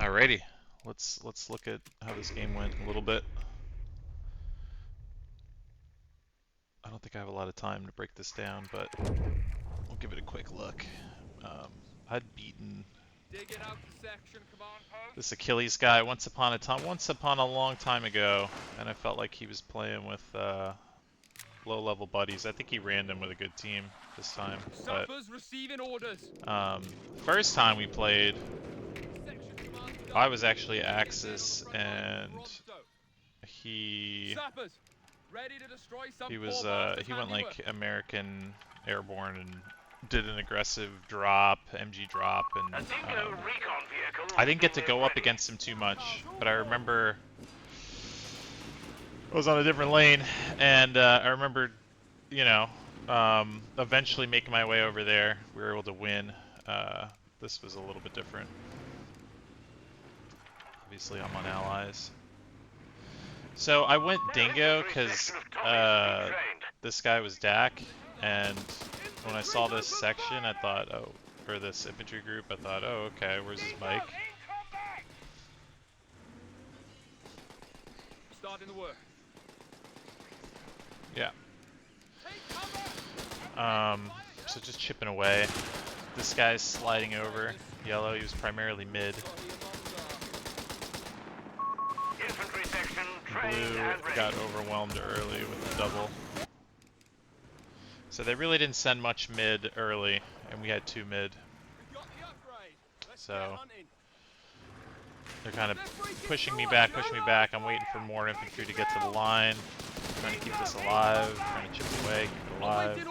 Alrighty, let's look at how this game went a little bit. I don't think I have a lot of time to break this down, but we'll give it a quick look. I'd beaten this Achilles guy once upon a long time ago, and I felt like he was playing with low-level buddies. I think he ran him with a good team this time. But first time we played, I was actually Axis, and he went like American Airborne and did an aggressive drop, MG drop, and I didn't get to go up against him too much, but I remember I was on a different lane, and I remember, you know, eventually making my way over there. We were able to win. This was a little bit different. Obviously, I'm on allies. So I went Dingo because this guy was Dak, and when I saw this section, I thought, oh, or this infantry group, I thought, oh, okay, where's his bike? Starting the work. Yeah. So just chipping away. This guy's sliding over. Yellow, he was primarily mid. Blue got overwhelmed early with the double. So they really didn't send much mid early, and we had 2 mid. So they're kind of pushing me back. I'm waiting for more infantry to get to the line. Trying to keep this alive, trying to chip away, keep it alive.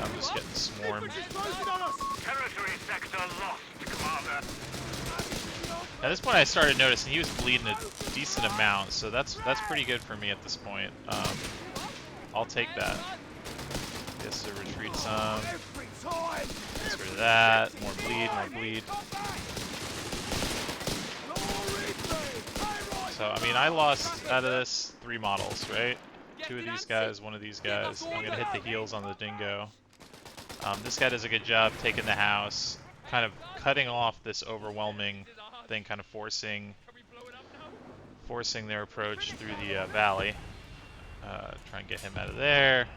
I'm just getting swarmed. Territory sector lost, Commander. At this point I started noticing he was bleeding a decent amount, so that's pretty good for me at this point. I'll take that. Guess to retreat some. Get rid of that. More bleed. So, I mean, I lost out of this 3 models, right? 2 of these guys, 1 of these guys. I'm gonna hit the heels on the Dingo. This guy does a good job taking the house, kind of cutting off this overwhelming thing, kind of forcing their approach through the valley. Try and get him out of there.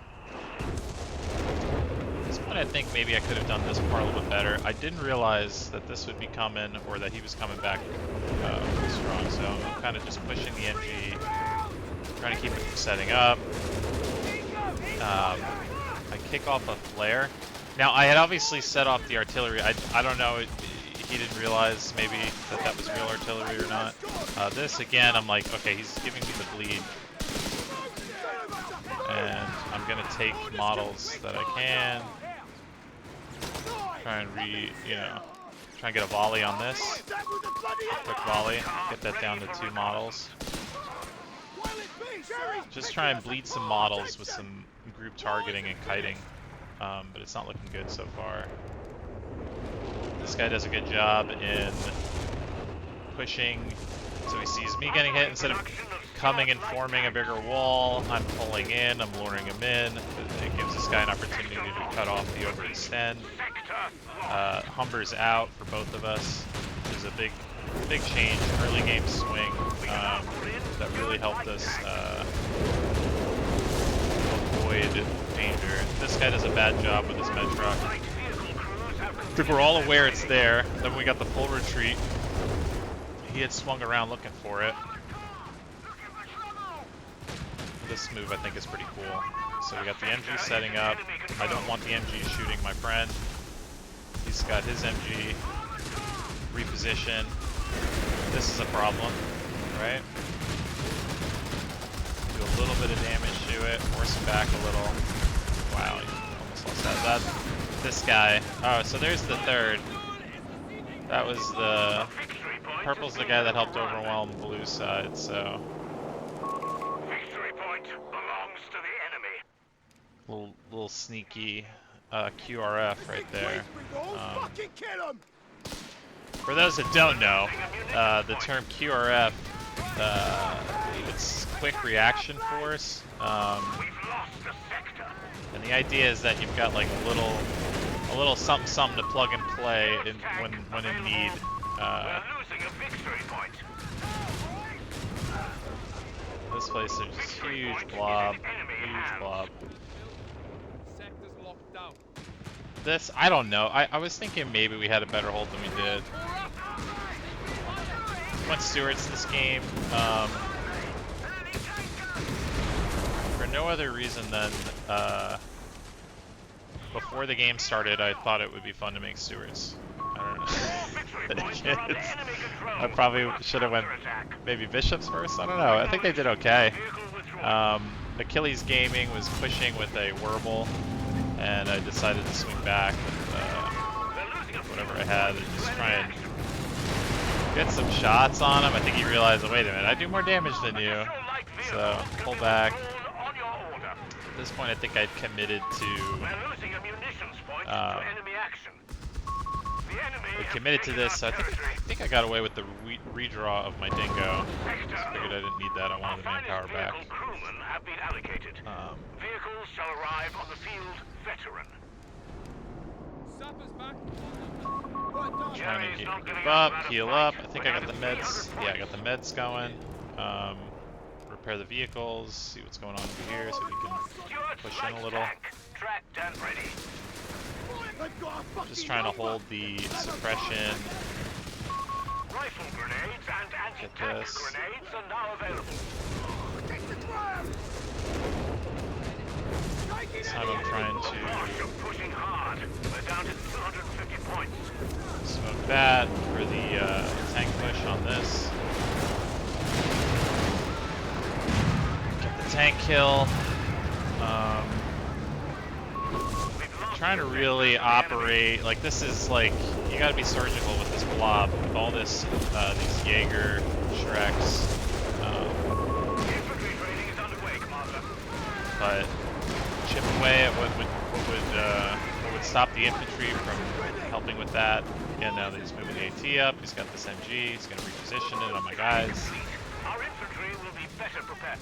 At this point, I think maybe I could have done this part a little bit better. I didn't realize that this would be coming, or that he was coming back really strong, so I'm kind of just pushing the MG, trying to keep it from setting up. I kick off a flare. Now, I had obviously set off the artillery. I don't know, he didn't realize maybe that was real artillery or not. This, again, I'm like, okay, he's giving me the bleed. And I'm gonna take models that I can. Try and try and get a volley on this. Quick volley, get that down to 2 models. Just try and bleed some models with some group targeting and kiting. But it's not looking good so far. This guy does a good job in pushing, so he sees me getting hit. Instead of coming and forming a bigger wall, I'm pulling in, I'm luring him in. It gives this guy an opportunity to cut off the overextend. Humber's out for both of us. There's a big change, early game swing that really helped us avoid danger. This guy does a bad job with his med truck. I think we're all aware it's there. Then we got the full retreat. He had swung around looking for it. This move I think is pretty cool. So we got the MG setting up. I don't want the MG shooting my friend. He's got his MG. Reposition. This is a problem, right? Do a little bit of damage to it. Force him back a little. Wow, he almost lost that. This guy. Oh, so there's the 3rd. That was the... Purple's the guy that helped overwhelm Blue's side, so... Little sneaky QRF right there. For those that don't know, the term QRF, it's quick reaction force. And the idea is that you've got like a a little something something to plug and play when in need. We're losing a victory point. This place is just huge blob, huge blob. Sector's locked down. This, I don't know. I was thinking maybe we had a better hold than we did. Went Stewart's this game for no other reason than before the game started, I thought it would be fun to make Stewart's. I don't know. I probably should have went maybe Bishops first. I don't know. I think they did okay. Achilles Gaming was pushing with a Werble, and I decided to swing back with whatever I had and just try and get some shots on him. I think he realized, oh, wait a minute, I do more damage than you. So, pull back. At this point, I think I'd committed to... I committed to this, so I think I got away with the redraw of my Dingo. Just figured I didn't need that. I wanted the manpower back. Vehicles shall arrive on the field, veteran. Trying to group up, heal up. I think I got the meds. Yeah, I got the meds going. Repair the vehicles, see what's going on over here so we can push in a little. Just trying to hold the suppression. Rifle grenades and anti-tank grenades are now available. This time I'm trying to Pushing hard. We're down to 250 points. smoke that for the tank push on this. Get the tank kill. Trying to really operate, like this is like, you gotta be surgical with this blob, with all this, these Jaeger, Shreks, but chip away at what would stop the infantry from helping with that. Again, now that he's moving the AT up, he's got this MG, he's gonna reposition it on my guys. Our infantry will be better prepared.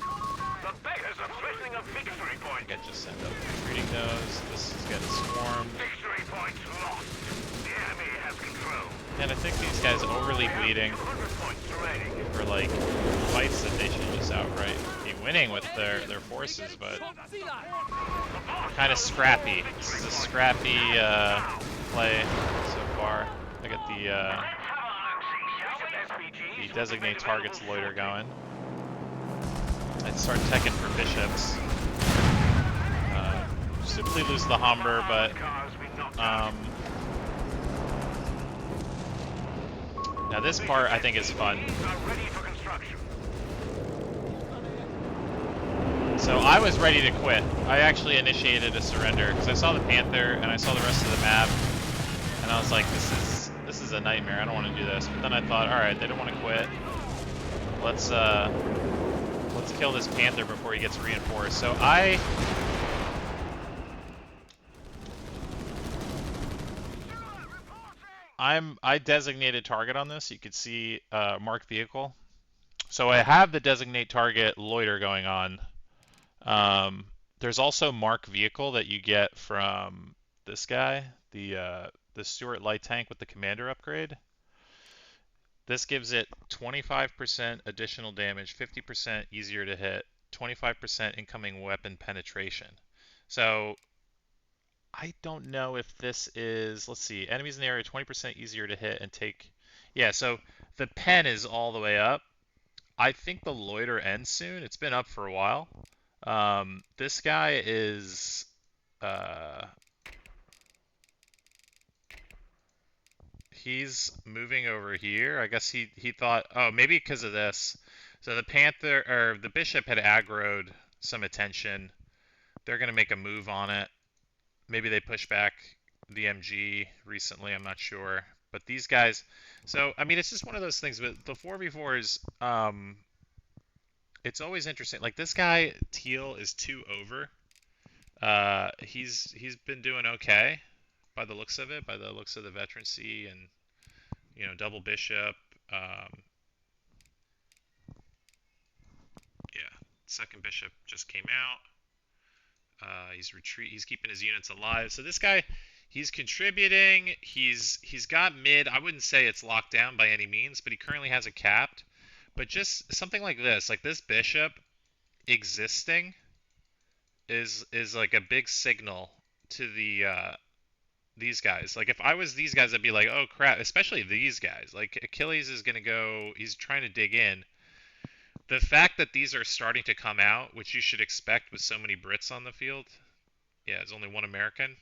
The beggars are threatening a victory I point. think I just end up retreating those. This is getting swarmed. Victory point lost. The enemy has control. And I think these guys are overly bleeding 100 points remaining. for like fights that they should just outright be winning with their forces, but kind of scrappy. This is a scrappy play so far. I got the designate targets loiter going. I'd start teching for bishops. Simply lose the Humber, but now this part I think is fun. So I was ready to quit. I actually initiated a surrender because I saw the Panther and I saw the rest of the map, and I was like, this is a nightmare. I don't want to do this. But then I thought, all right, they don't want to quit. Let's kill this Panther before he gets reinforced. So I designated target on this. You could see mark vehicle. So I have the designate target loiter going on. There's also mark vehicle that you get from this guy, the Stuart light tank with the commander upgrade. This gives it 25% additional damage, 50% easier to hit, 25% incoming weapon penetration. So I don't know if this is, let's see, enemies in the area 20% easier to hit and take. Yeah, so the pen is all the way up. I think the loiter ends soon. It's been up for a while. This guy is he's moving over here. I guess he thought, oh, maybe because of this. So the Panther or the Bishop had aggroed some attention. They're gonna make a move on it. Maybe they push back the MG recently. I'm not sure. But these guys. So I mean, it's just one of those things. But the 4v4s, it's always interesting. Like this guy Teal is 2 over. He's been doing okay by the looks of it, by the looks of the veterancy and double bishop. Yeah, second bishop just came out. He's keeping his units alive. So this guy, He's contributing. He's got mid. I wouldn't say it's locked down by any means, but he currently has it capped. But just something like this bishop existing is like a big signal to these guys. Like if I was these guys, I'd be like, oh crap, especially these guys. Like Achilles is gonna go. He's trying to dig in. The fact that these are starting to come out, which you should expect with so many Brits on the field. Yeah, there's only one American.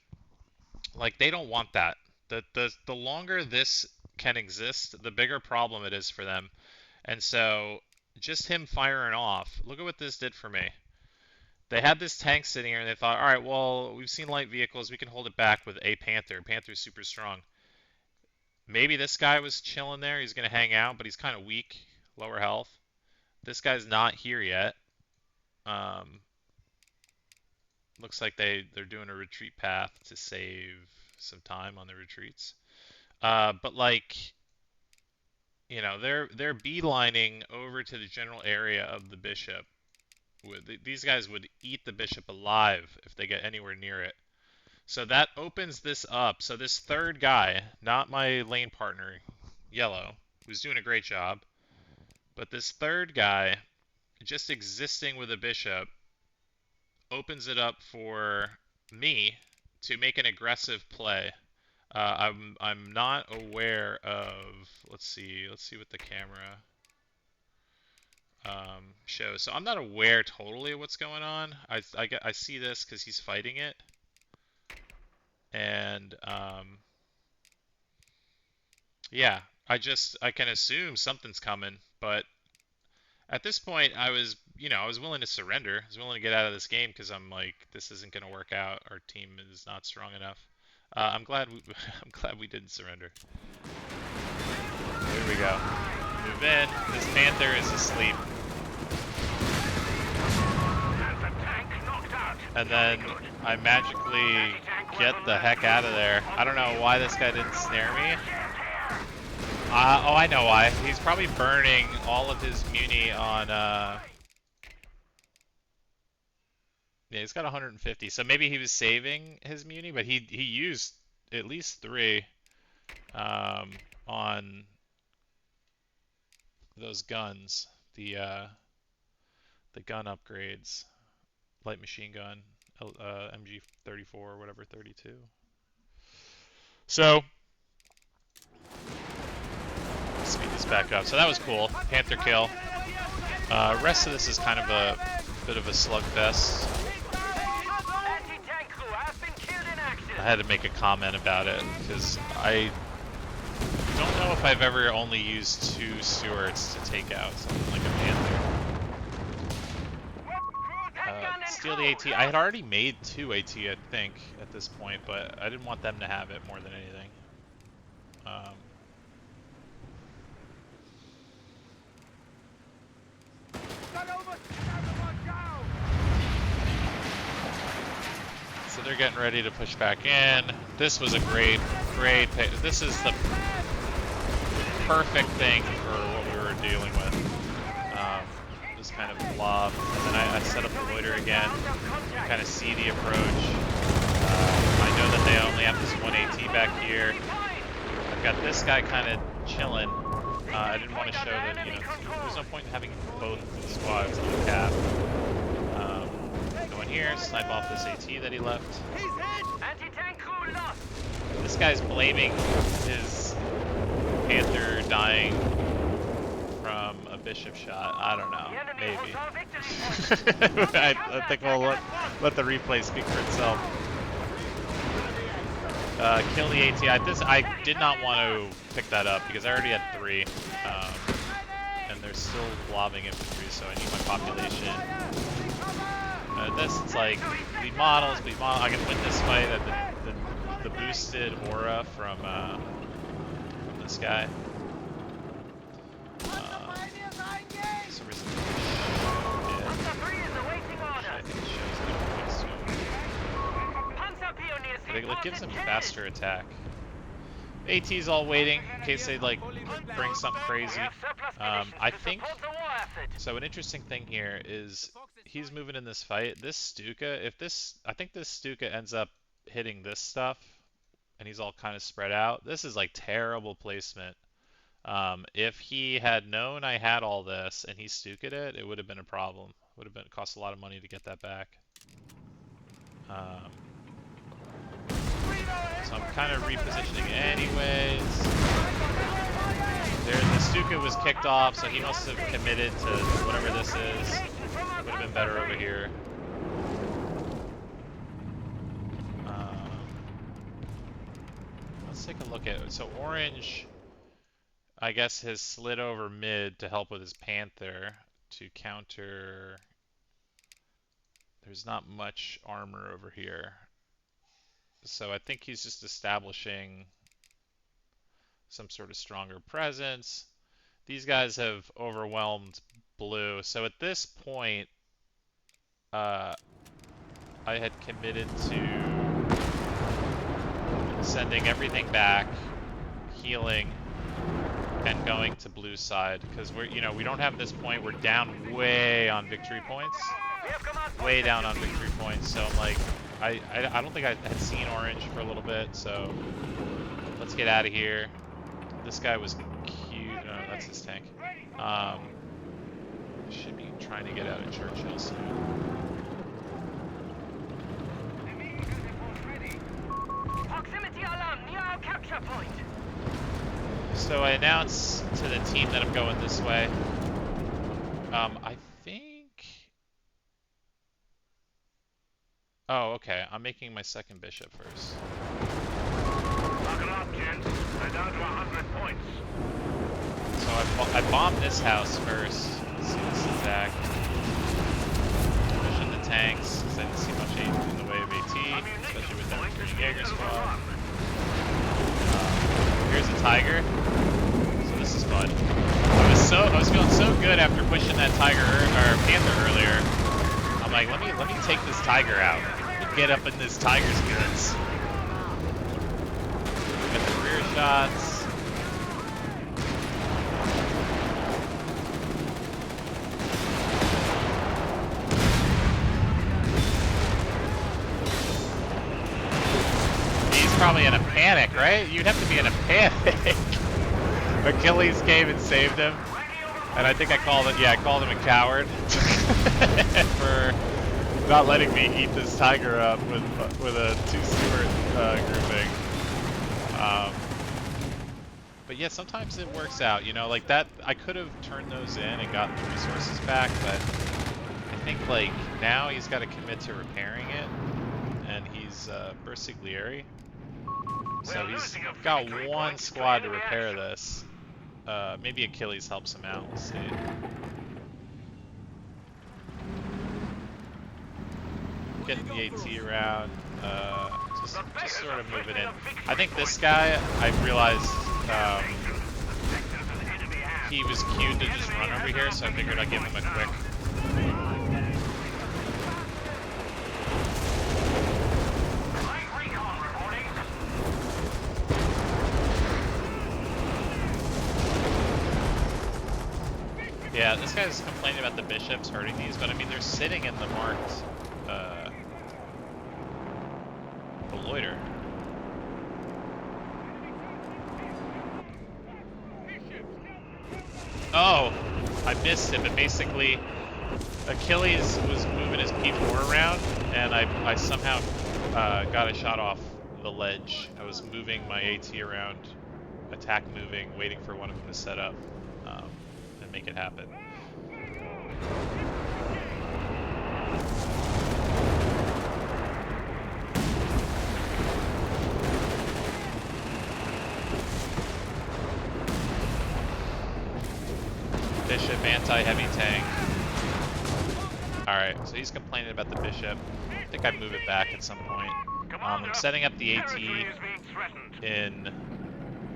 Like they don't want that. The longer this can exist, the bigger problem it is for them. And so just him firing off, look at what this did for me. They had this tank sitting here and they thought, all right, well, we've seen light vehicles, we can hold it back with a Panther. Panther's super strong. Maybe this guy was chilling there, he's going to hang out, but he's kind of weak, lower health. This guy's not here yet. Um, Looks like they're doing a retreat path to save some time on the retreats. But like, you know, they're beelining over to the general area of the bishop. These guys would eat the bishop alive if they get anywhere near it. So that opens this up. So this third guy, not my lane partner, Yellow, who's doing a great job, but this third guy, just existing with a bishop, opens it up for me to make an aggressive play. I'm not aware of. Let's see what the camera shows. So I'm not aware totally of what's going on. I see this because he's fighting it, and yeah, I can assume something's coming, but at this point I was willing to surrender. I was willing to get out of this game because I'm like, this isn't going to work out. Our team is not strong enough. I'm glad I'm glad we didn't surrender. Here we go. Move in. This Panther is asleep. And then I magically get the heck out of there. I don't know why this guy didn't snare me. Oh, I know why. He's probably burning all of his muni on, yeah, he's got 150, so maybe he was saving his muni, but he used at least 3 on those guns, the gun upgrades, light machine gun, MG34 or whatever, 32. So speed this back up. So that was cool. Panther kill. Rest of this is kind of a bit of a slugfest. I had to make a comment about it because I don't know if I've ever only used 2 Stewards to take out something like a Panther. Steal the AT. I had already made 2 AT, I think, at this point, but I didn't want them to have it more than anything. So they're getting ready to push back in. This was a great pick. This is the perfect thing for what we were dealing with. This kind of blob. And then I set up the loiter again. Kind of see the approach. I know that they only have this 1 AT back here. I've got this guy kind of chilling. I didn't want to show that, there's no point in having both squads on the cap. Go in here, snipe off this AT that he left. This guy's blaming his Panther dying from a bishop shot. I don't know, maybe. I think we'll let the replay speak for itself. Kill the AT. I did not want to pick that up because I already had 3, and they're still blobbing infantry, so I need my population. It's like bleed models. I can win this fight at the boosted aura from this guy. So I think it shows good points to him. It gives him faster attack. AT's all waiting in case they like bring something crazy. I think so. An interesting thing here is he's moving in this fight. This Stuka, I think this Stuka ends up hitting this stuff, and he's all kind of spread out. This is like terrible placement. If he had known I had all this and he stuked it, it would have been a problem. Would have been cost a lot of money to get that back. So I'm kind of repositioning anyways. The Stuka was kicked off, so he must have committed to whatever this is. Would have been better over here. Let's take a look at it. So orange, I guess, has slid over mid to help with his Panther to counter. There's not much armor over here. So I think he's just establishing some sort of stronger presence. These guys have overwhelmed blue. So at this point, I had committed to sending everything back, healing, and going to blue side, because we don't have this point. We're down way on victory points, way down on victory points. So I'm like, I don't think I had seen orange for a little bit. So let's get out of here. This guy was cute. No, that's his tank. Should be trying to get out of Churchill soon. Proximity alarm near our capture point. So I announced to the team that I'm going this way. I think... Oh, okay. I'm making my second bishop first. Buckle up, gents. We're down to 100 points. So I bombed this house first. As soon as it's back. Pushing the tanks, because I didn't see much in the way of AT, especially with that Jaeger squad. Here's a Tiger. So this is fun. I was feeling so good after pushing that Tiger or Panther earlier. I'm like, let me take this Tiger out. Get up in this Tiger's guts. Get the rear shots. Probably in a panic, right? You'd have to be in a panic. Achilles came and saved him, and I think I called him a coward for not letting me eat this Tiger up with a 2-steward grouping. But yeah, sometimes it works out, like that. I could have turned those in and gotten the resources back, but I think like now he's got to commit to repairing it, and he's Bersiglieri. So he's got one squad to repair this. Maybe Achilles helps him out. We'll see. Getting the AT around. Just sort of moving in. I think this guy, I realized he was cued to just run over here, so I figured I'd give him a quick. Yeah, this guy's complaining about the bishops hurting these, but I mean, they're sitting in the marked loiter. Oh, I missed it, but basically, Achilles was moving his P4 around, and I somehow got a shot off the ledge. I was moving my AT around, attack moving, waiting for one of them to set up. Make it happen. Bishop, anti-heavy tank. Alright, so he's complaining about the bishop. I think I'd move it back at some point. I'm setting up the AT in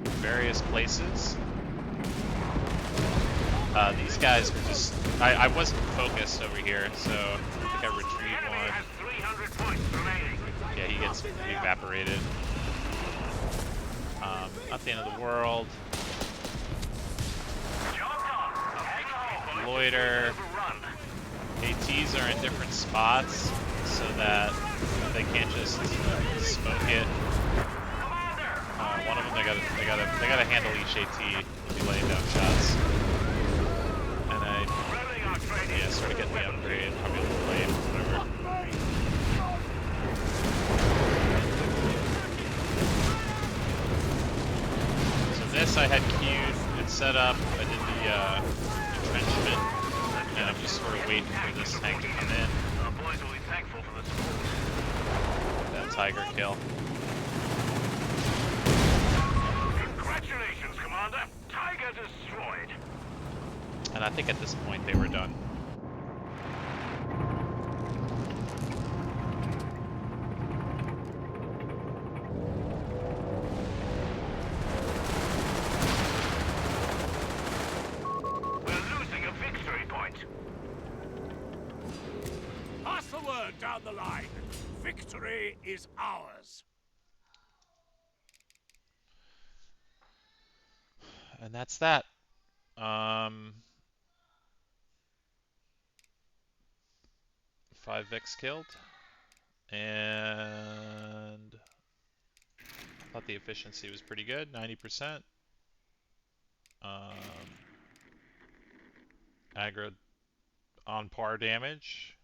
various places. These guys were just... I wasn't focused over here, so I think I retrieved one. Yeah, he gets evaporated. Not the end of the world. Loiter. ATs are in different spots, so that they can't just smoke it. they gotta handle each AT. They'll be laying down shots. And I sort of get the upgrade, probably a little late, whatever. So this I had queued and set up. I did the entrenchment, and I'm just sort of waiting for this tank to come in. That tiger kill. Congratulations, Commander. Tiger destroyed. And I think at this point they were done. We're losing a victory point. Pass the word down the line. Victory is ours. And that's that. 5 Vex killed. And I thought the efficiency was pretty good, 90%. Aggro on par damage.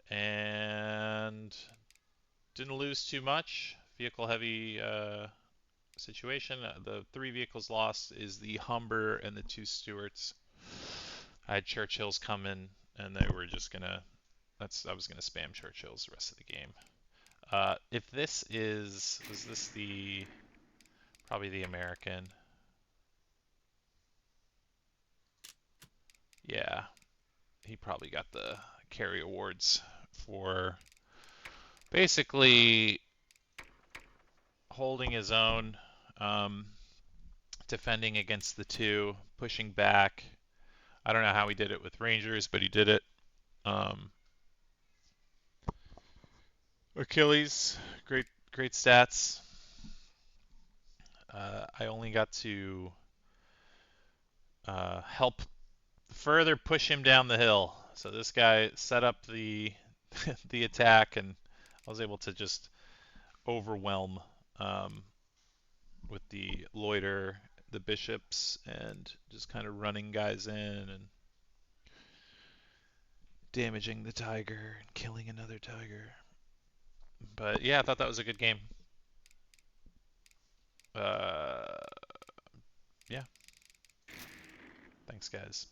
And didn't lose too much. Vehicle heavy situation. The 3 vehicles lost is the Humber and the 2 Stuarts. I had Churchills come in, and they were just gonna. I was gonna spam Churchills the rest of the game. If this was this probably the American? Yeah, he probably got the carry awards for basically holding his own, defending against the 2, pushing back. I don't know how he did it with Rangers, but he did it. Achilles, great stats. I only got to help further push him down the hill. So this guy set up the the attack, and I was able to just overwhelm with the loiter, the bishops, and just kind of running guys in and damaging the tiger and killing another tiger. But yeah, I thought that was a good game. Yeah. Thanks, guys.